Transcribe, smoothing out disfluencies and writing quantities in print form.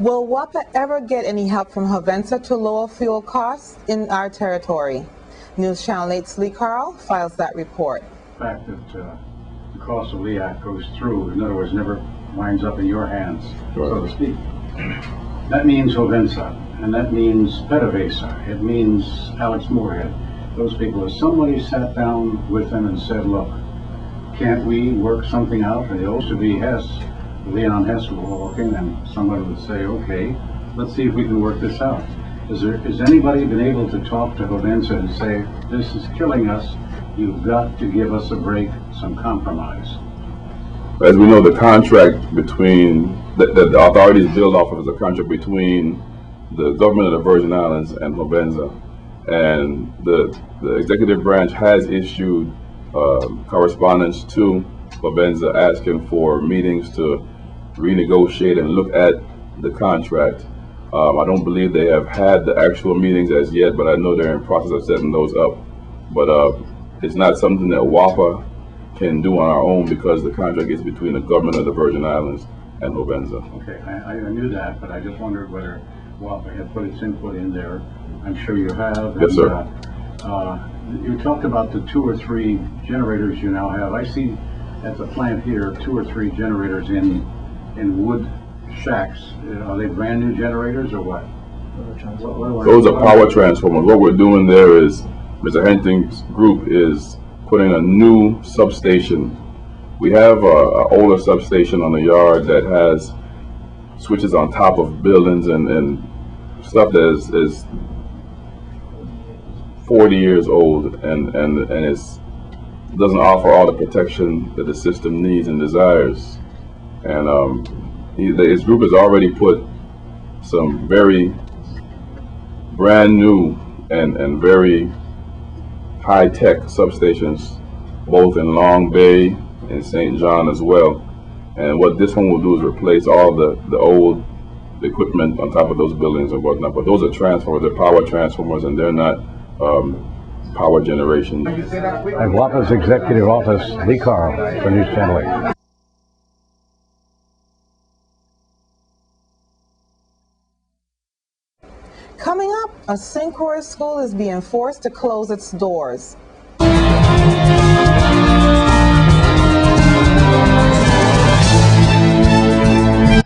Will WAPA ever get any help from Hovensa to lower fuel costs in our territory? News Channel 8's Lee Carl files that report. The fact that the cost of LEAC goes through, in other words, never winds up in your hands, so to speak. That means Hovensa, and that means PDVSA. It means Alex Moorhead. Those people, if somebody sat down with them and said, look, can't we work something out? And it used to be Hess, Leon Hess walking, and somebody would say, okay, let's see if we can work this out. Has anybody been able to talk to Hovensa and say, this is killing us, you've got to give us a break, some compromise? As we know, the contract between, the authorities build off of is a contract between the government of the Virgin Islands and Hovensa. And the executive branch has issued correspondence to Hovensa asking for meetings to renegotiate and look at the contract. I don't believe they have had the actual meetings as yet, but I know they're in process of setting those up. But it's not something that WAPA can do on our own because the contract is between the government of the Virgin Islands and Hovensa. Okay, I knew that, but I just wondered whether WAPA had put its input in there. I'm sure you have. Yes, sir. You talked about the 2 or 3 generators you now have. I see at the plant here 2 or 3 generators in wood shacks. Are they brand new generators or what? Those are power transformers. What we're doing there is, Mr. Henting's group is putting a new substation. We have an older substation on the yard that has switches on top of buildings and stuff that is 40 years old and doesn't offer all the protection that the system needs and desires. And his group has already put some very brand new and very high-tech substations, both in Long Bay and St. John as well. And what this one will do is replace all the old equipment on top of those buildings and whatnot. But those are transformers, they're power transformers, and they're not power generation. At WAPA's Executive Office, Lee Carl for News Channel 8. Coming up, a St. Croix school is being forced to close its doors.